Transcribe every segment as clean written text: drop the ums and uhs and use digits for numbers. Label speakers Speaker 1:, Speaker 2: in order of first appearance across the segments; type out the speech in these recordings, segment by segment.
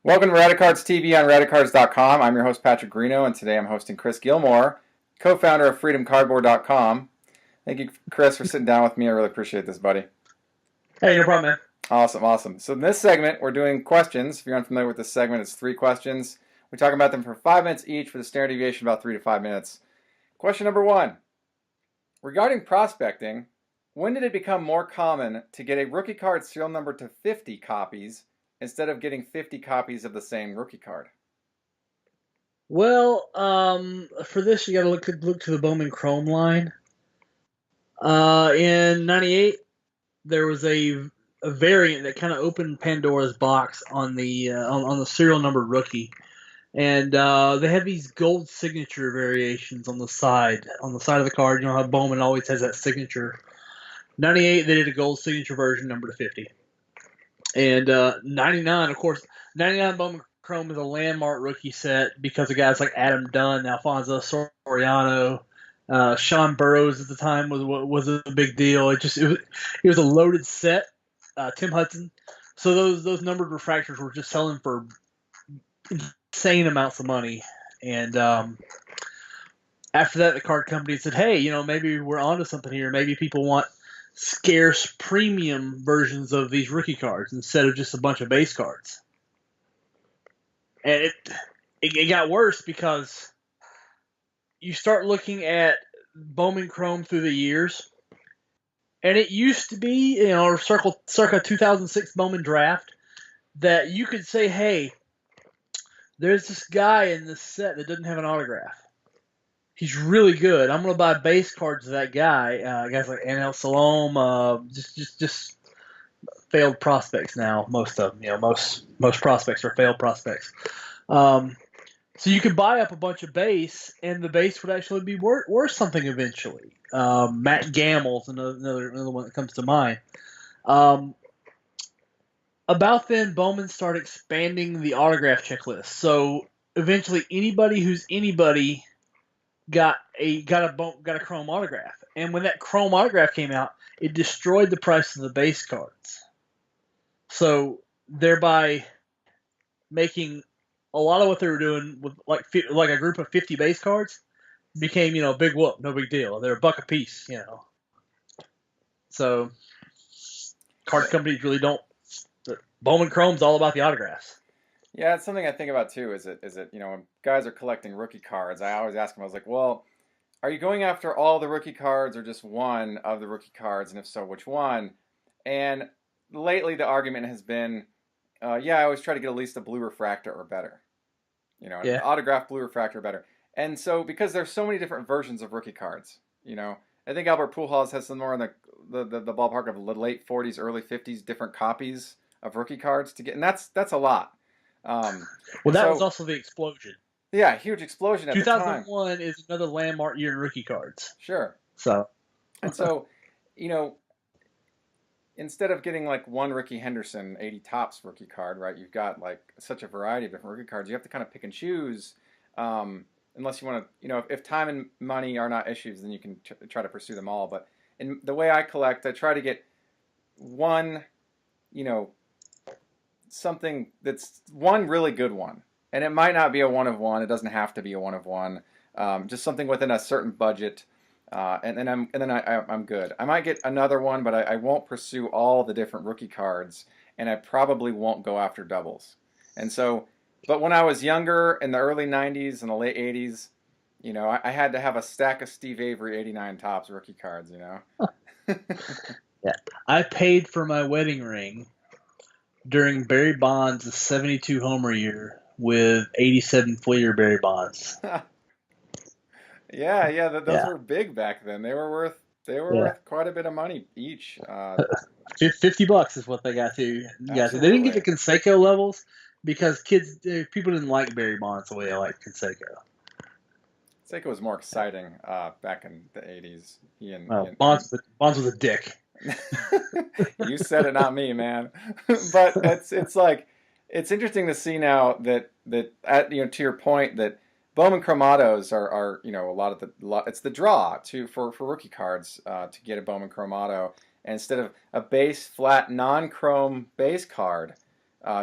Speaker 1: Welcome to Radicards TV on Radicards.com. I'm your host, Patrick Greeno, and today I'm hosting Chris Gilmore, co-founder of FreedomCardboard.com. Thank you, Chris, for sitting down with me. I really appreciate this, buddy.
Speaker 2: Hey, no problem, man.
Speaker 1: Awesome. So in this segment, we're doing questions. If you're unfamiliar with this segment, it's 3 questions. We talk about them for 5 minutes each with a standard deviation about 3 to 5 minutes. Question number 1. Regarding prospecting, when did it become more common to get a rookie card serial number to 50 copies instead of getting 50 copies of the same rookie card?
Speaker 2: Well, for this, you got to look to the Bowman Chrome line. In '98, there was a variant that kind of opened Pandora's box on the on the serial number rookie, and they had these gold signature variations on the side of the card. You know how Bowman always has that signature. '98, they did a gold signature version, number to 50, and '99, of course, '99 Bowman Chrome is a landmark rookie set because of guys like Adam Dunn, Alfonso Soriano, Sean Burrows at the time was a big deal. It was a loaded set. Tim Hudson. So those numbered refractors were just selling for insane amounts of money. And after that, the card company said, "Hey, maybe we're onto something here. Maybe people want scarce premium versions of these rookie cards instead of just a bunch of base cards." And it got worse because you start looking at Bowman Chrome through the years, and it used to be, circa 2006 Bowman draft, that you could say, hey, there's this guy in this set that doesn't have an autograph. He's really good. I'm going to buy base cards of that guy. Guys like Anel Salom, just failed prospects now. Most of them, most prospects are failed prospects. So you could buy up a bunch of base, and the base would actually be worth something eventually. Matt Gamble's another one that comes to mind. About then, Bowman started expanding the autograph checklist. So eventually, anybody got a Chrome autograph, and when that Chrome autograph came out, it destroyed the price of the base cards. So thereby making a lot of what they were doing with like a group of 50 base cards became, big whoop, no big deal. They're $1 a piece, So card companies really don't. Bowman Chrome's all about the autographs.
Speaker 1: Yeah, it's something I think about too. Is it when guys are collecting rookie cards, I always ask them, I was like, well, are you going after all the rookie cards or just one of the rookie cards? And if so, which one? And lately the argument has been, yeah, I always try to get at least a blue refractor or better. An autographed blue refractor or better. And so because there's so many different versions of rookie cards, I think Albert Pujols has some more in the ballpark of the late 40s, early 50s different copies of rookie cards to get, and that's a lot.
Speaker 2: Well, that was also the explosion.
Speaker 1: Yeah, huge explosion at the time.
Speaker 2: 2001 is another landmark year in rookie cards.
Speaker 1: Sure.
Speaker 2: So,
Speaker 1: instead of getting like one Ricky Henderson 80 tops rookie card, right? You've got like such a variety of different rookie cards. You have to kind of pick and choose. Unless you want to, if time and money are not issues, then you can try to pursue them all. But in the way I collect, I try to get one, something that's one really good one. And it might not be a one of one. It doesn't have to be a one of one. Just something within a certain budget. And then I'm good. I might get another one, but I won't pursue all the different rookie cards, and I probably won't go after doubles. And so, but when I was younger in the early 90s and the late 80s, I had to have a stack of Steve Avery 89 tops rookie cards,
Speaker 2: Yeah. I paid for my wedding ring during Barry Bonds' 72 homer year with 87 Fleer Barry Bonds.
Speaker 1: Yeah, those were big back then. They were worth quite a bit of money each.
Speaker 2: $50 is what they got to. Yeah, so they didn't get the Canseco levels because people didn't like Barry Bonds the way they liked Canseco.
Speaker 1: Canseco was more exciting back in the 80s.
Speaker 2: Bonds was a dick.
Speaker 1: You said it, not me, man. But it's interesting to see now that to your point that Bowman Chromatos are it's the draw for rookie cards to get a Bowman Chromato, and instead of a base flat non-chrome base card,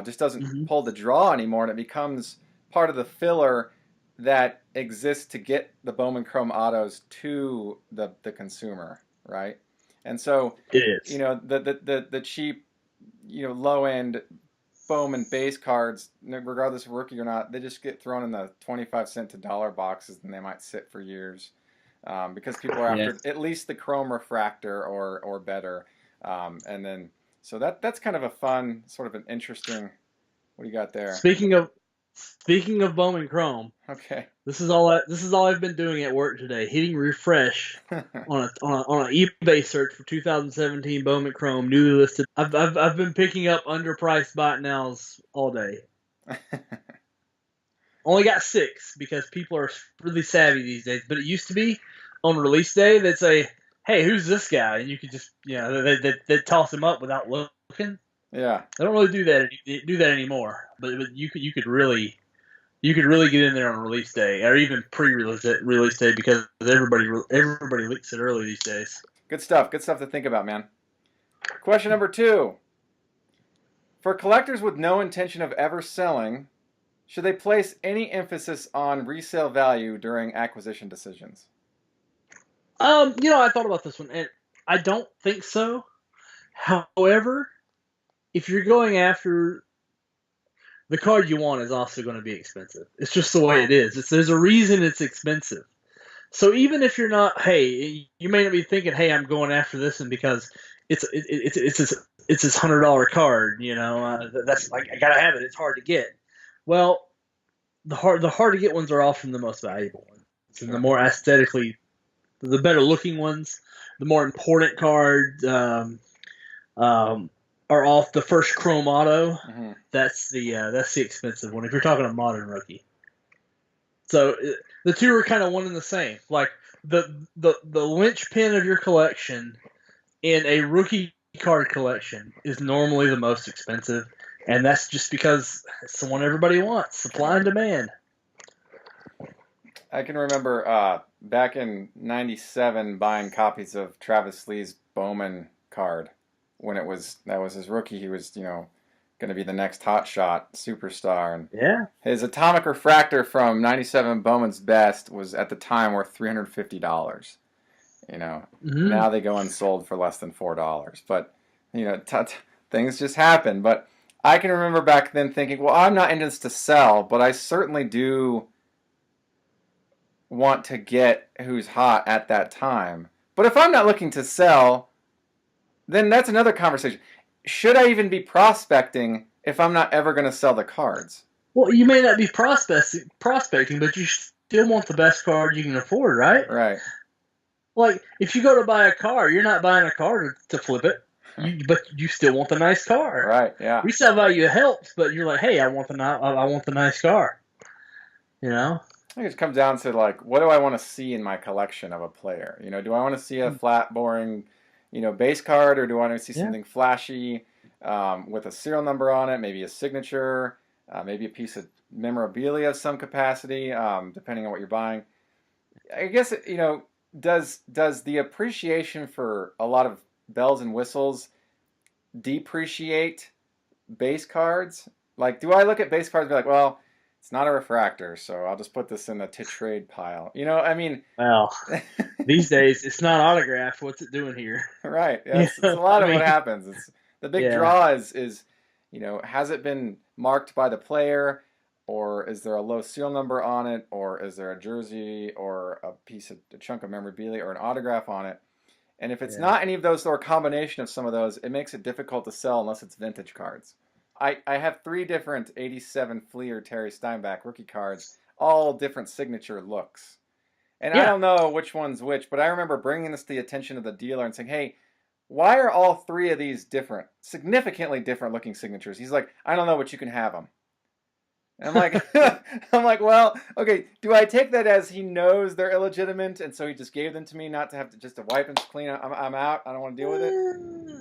Speaker 1: just doesn't
Speaker 2: Hmm.
Speaker 1: pull the draw anymore, and it becomes part of the filler that exists to get the Bowman Chrome autos to the consumer, right? And so,
Speaker 2: It
Speaker 1: you
Speaker 2: is.
Speaker 1: know, the cheap, low end Bowman base cards, regardless of rookie or not, they just get thrown in the 25 cent to dollar boxes, and they might sit for years, because people are
Speaker 2: Yeah.
Speaker 1: after at least the chrome refractor or better, and then so that's kind of a fun, sort of an interesting. What do you got there?
Speaker 2: Speaking of speaking of Bowman Chrome,
Speaker 1: Okay.
Speaker 2: this is all I've been doing at work today, hitting refresh on an eBay search for 2017 Bowman Chrome newly listed. I've been picking up underpriced bot nows all day. Only got 6 because people are really savvy these days. But it used to be on release day they'd say, "Hey, who's this guy?" And you could just they'd toss him up without looking.
Speaker 1: Yeah.
Speaker 2: They don't really do that anymore. But you could really get in there on release day or even pre-release day because everybody leaks it early these days.
Speaker 1: Good stuff. Good stuff to think about, man. Question number 2. For collectors with no intention of ever selling, should they place any emphasis on resale value during acquisition decisions?
Speaker 2: I thought about this one, and I don't think so. However, if you're going after the card you want is also going to be expensive. It's just the way it is. There's a reason it's expensive. So even if you're not, hey, you may not be thinking, hey, I'm going after this, and because it's this $100 card, that's like I gotta have it. It's hard to get. Well, the hard to get ones are often the most valuable ones, and the
Speaker 1: Sure.
Speaker 2: more aesthetically, the better looking ones, the more important cards. Um, are off the first Chrome Auto.
Speaker 1: Mm-hmm.
Speaker 2: That's the expensive one. If you're talking a modern rookie, so the two are kind of one and the same. Like the linchpin of your collection in a rookie card collection is normally the most expensive, and that's just because it's the one everybody wants. Supply and demand.
Speaker 1: I can remember back in '97 buying copies of Travis Lee's Bowman card when that was his rookie. He was going to be the next hotshot superstar, and
Speaker 2: Yeah.
Speaker 1: his atomic refractor from '97 Bowman's Best was at the time worth $350.
Speaker 2: Mm-hmm.
Speaker 1: Now they go unsold for less than $4. But things just happen. But I can remember back then thinking, well, I'm not in this to sell, but I certainly do want to get who's hot at that time. But if I'm not looking to sell, then that's another conversation. Should I even be prospecting if I'm not ever going to sell the cards?
Speaker 2: Well, you may not be prospecting, but you still want the best card you can afford, right?
Speaker 1: Right.
Speaker 2: Like, if you go to buy a car, you're not buying a car to flip it, but you still want the nice car.
Speaker 1: Right. Yeah.
Speaker 2: Resale value helps, but you're like, hey, I want the nice car.
Speaker 1: I think it comes down to what do I want to see in my collection of a player? Do I want to see a flat, boring, base card, or do I want to see something flashy with a serial number on it, maybe a signature, maybe a piece of memorabilia of some capacity, depending on what you're buying. I guess does the appreciation for a lot of bells and whistles depreciate base cards? Do I look at base cards and be like, well, it's not a refractor, so I'll just put this in the to trade pile. I mean,
Speaker 2: Well, these days it's not autographed. What's it doing here?
Speaker 1: right? Yeah, it's a lot of what happens. It's the big draw is has it been marked by the player, or is there a low serial number on it, or is there a jersey or a chunk of memorabilia or an autograph on it? And if it's not any of those or a combination of some of those, it makes it difficult to sell unless it's vintage cards. I have 3 different '87 Fleer Terry Steinbach rookie cards, all different signature looks. And I don't know which one's which, but I remember bringing this to the attention of the dealer and saying, hey, why are all 3 of these different, significantly different looking signatures? He's like, I don't know, but you can have them. And I'm like, well, okay, do I take that as he knows they're illegitimate and so he just gave them to me not to have to just to wipe and clean up? I'm out. I don't want to deal with it.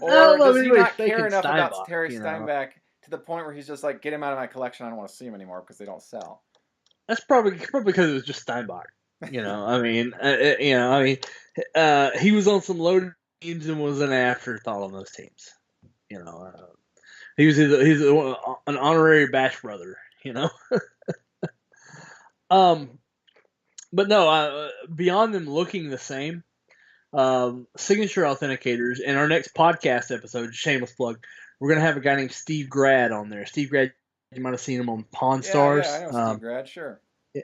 Speaker 1: Or does he not care enough about Terry Steinbach to the point where he's just like, get him out of my collection. I don't want to see him anymore because they don't sell.
Speaker 2: That's probably because it was just Steinbach. I mean, he was on some loaded teams and was an afterthought on those teams. He's an honorary batch brother, you know. um, but no, beyond them looking the same, signature authenticators. In our next podcast episode, shameless plug, we're gonna have a guy named Steve Grad on there. Steve Grad, you might have seen him on Pawn
Speaker 1: Yeah, I
Speaker 2: Stars.
Speaker 1: know Steve Grad, sure.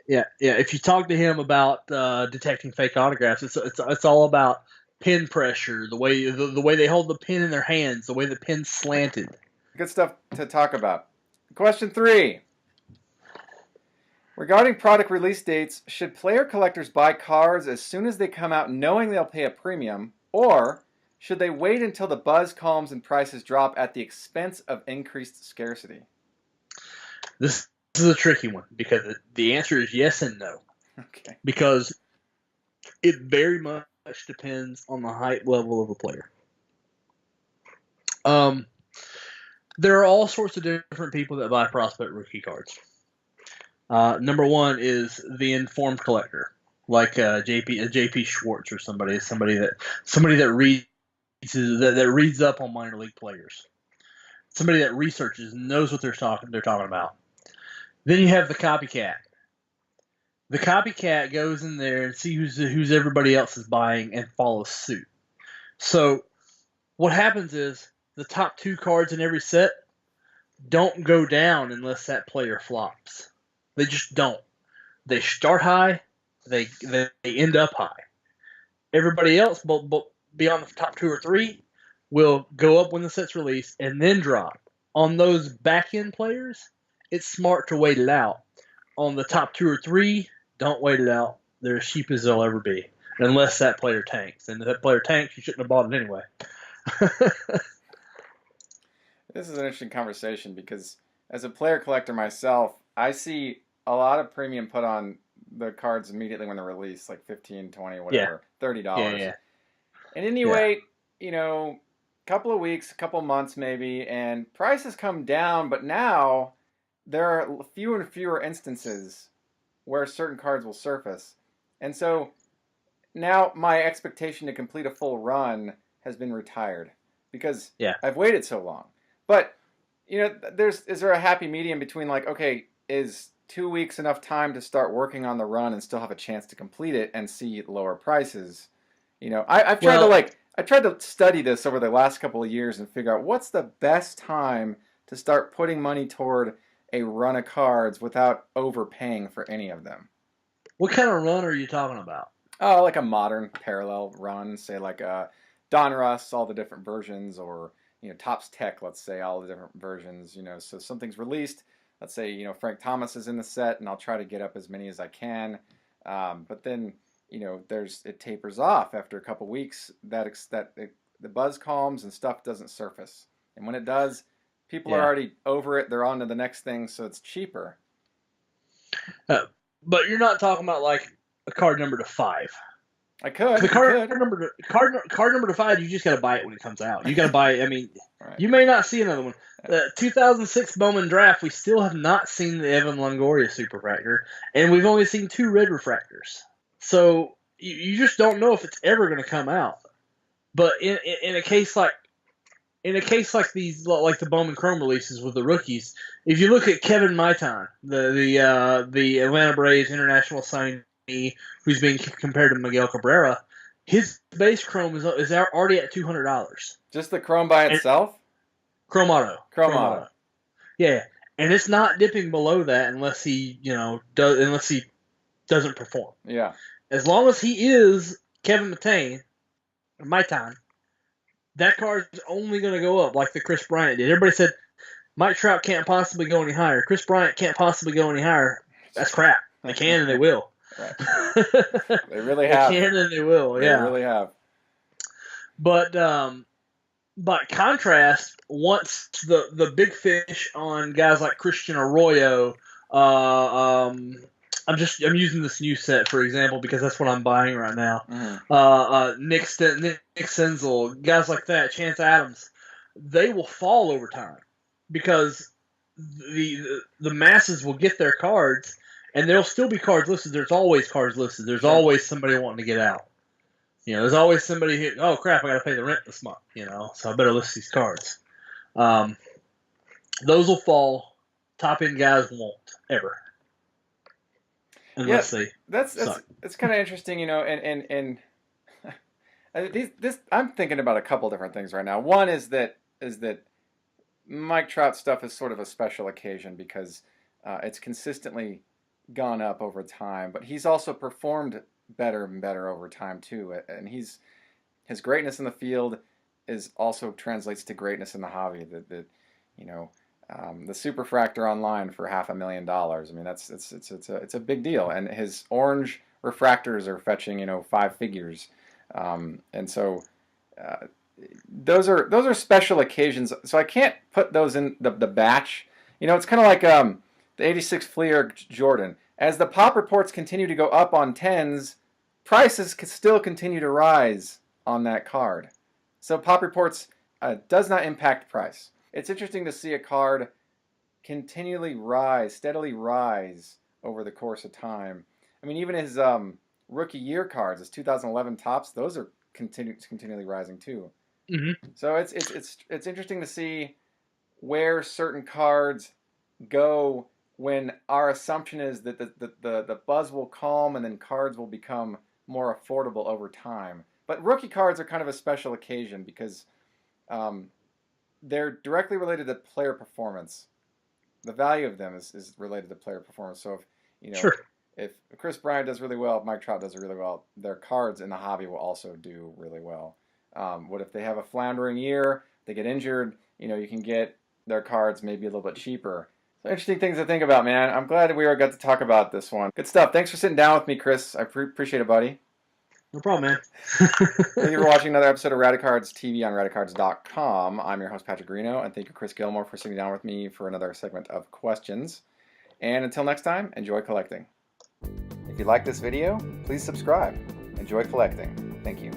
Speaker 2: Yeah. If you talk to him about detecting fake autographs, it's all about pin pressure, the way they hold the pin in their hands, the way the pin's slanted.
Speaker 1: Good stuff to talk about. Question 3. Regarding product release dates, should player collectors buy cards as soon as they come out knowing they'll pay a premium, or should they wait until the buzz calms and prices drop at the expense of increased scarcity?
Speaker 2: This is a tricky one because the answer is yes and no.
Speaker 1: Okay.
Speaker 2: Because it very much depends on the hype level of the player. There are all sorts of different people that buy prospect rookie cards. Number one is the informed collector, like JP Schwartz or somebody that reads up on minor league players, somebody that researches, knows what they're talking about. Then you have the copycat. The copycat goes in there and sees who's everybody else is buying and follows suit. So what happens is the top 2 cards in every set don't go down unless that player flops. They just don't. They start high, they end up high. Everybody else, but beyond the top 2 or 3, will go up when the set's released and then drop. On those back-end players, it's smart to wait it out. On the top 2 or 3, don't wait it out. They're as cheap as they'll ever be, unless that player tanks. And if that player tanks, you shouldn't have bought it anyway.
Speaker 1: This is an interesting conversation because as a player collector myself, I see a lot of premium put on the cards immediately when they're released, like $15, $20, whatever, $30.
Speaker 2: Yeah.
Speaker 1: And then you wait, a couple of weeks, a couple of months maybe, and prices come down, but now there are fewer and fewer instances where certain cards will surface. And so now my expectation to complete a full run has been retired because I've waited so long. But, is there a happy medium between like, okay, is 2 weeks enough time to start working on the run and still have a chance to complete it and see lower prices? I've tried to study this over the last couple of years and figure out what's the best time to start putting money toward a run of cards without overpaying for any of them.
Speaker 2: What kind of run are you talking about?
Speaker 1: Oh, like a modern parallel run, say like Donruss, all the different versions, or Topps Tech, let's say, all the different versions. So something's released. Let's say Frank Thomas is in the set, and I'll try to get up as many as I can. But then it tapers off after a couple weeks. The buzz calms and stuff doesn't surface, and when it does, people are already over it. They're on to the next thing, so it's cheaper.
Speaker 2: But you're not talking about like a card number to 5.
Speaker 1: I could.
Speaker 2: The card number to 5, you just got to buy it when it comes out. You got to buy it. I mean,
Speaker 1: right.
Speaker 2: You may not see another one. The 2006 Bowman Draft, we still have not seen the Evan Longoria Super Refractor, and we've only seen 2 red refractors. So you just don't know if it's ever going to come out. But in a case like these, like the Bowman Chrome releases with the rookies, if you look at Kevin Maitan, the Atlanta Braves international signee who's being compared to Miguel Cabrera, his base Chrome is already at $200.
Speaker 1: Just the Chrome by itself?
Speaker 2: Chrome Auto.
Speaker 1: Chrome Auto.
Speaker 2: Yeah, and it's not dipping below that unless he doesn't perform.
Speaker 1: Yeah.
Speaker 2: As long as he is Kevin Maitan, that card's only going to go up like the Chris Bryant did. Everybody said Mike Trout can't possibly go any higher. Chris Bryant can't possibly go any higher. That's crap. They can and they will.
Speaker 1: Right. They really have.
Speaker 2: They can and they will. Yeah.
Speaker 1: They really have.
Speaker 2: But by contrast, once the big fish on guys like Christian Arroyo, I'm using this new set for example because that's what I'm buying right now.
Speaker 1: Mm-hmm.
Speaker 2: Nick Senzel, guys like that, Chance Adams, they will fall over time because the masses will get their cards and there'll still be cards listed. There's always cards listed. There's always somebody wanting to get out. There's always somebody who, oh crap, I got to pay the rent this month. So I better list these cards. Those will fall. Top end guys won't ever,
Speaker 1: Yeah,
Speaker 2: unless they
Speaker 1: that's
Speaker 2: suck.
Speaker 1: it's kind of interesting, this I'm thinking about a couple different things right now. One is that Mike Trout stuff is sort of a special occasion because it's consistently gone up over time, but he's also performed better and better over time too, and his greatness in the field is also translates to greatness in the hobby. That you know. The superfractor online for $500,000. I mean, it's a big deal, and his orange refractors are fetching five figures, and so uh, those are special occasions. So I can't put those in the batch. It's kind of like the '86 Fleer Jordan. As the pop reports continue to go up on tens, prices can still continue to rise on that card. So pop reports does not impact price. It's interesting to see a card continually rise, steadily rise over the course of time. I mean, even his rookie year cards, his 2011 tops, those are continually rising too.
Speaker 2: Mm-hmm.
Speaker 1: So it's interesting to see where certain cards go when our assumption is that the buzz will calm and then cards will become more affordable over time. But rookie cards are kind of a special occasion because um, they're directly related to player performance. The value of them is related to player performance. So if
Speaker 2: Sure.
Speaker 1: if Chris Bryant does really well, if Mike Trout does really well, their cards in the hobby will also do really well. What if they have a floundering year, they get injured? You can get their cards maybe a little bit cheaper. So interesting things to think about, man. I'm glad we got to talk about this one. Good stuff. Thanks for sitting down with me, Chris. I appreciate it, buddy.
Speaker 2: No problem, man.
Speaker 1: Thank you for watching another episode of Radicards TV on Radicards.com. I'm your host, Patrick Greeno, and thank you, Chris Gilmore, for sitting down with me for another segment of questions. And until next time, enjoy collecting. If you like this video, please subscribe. Enjoy collecting. Thank you.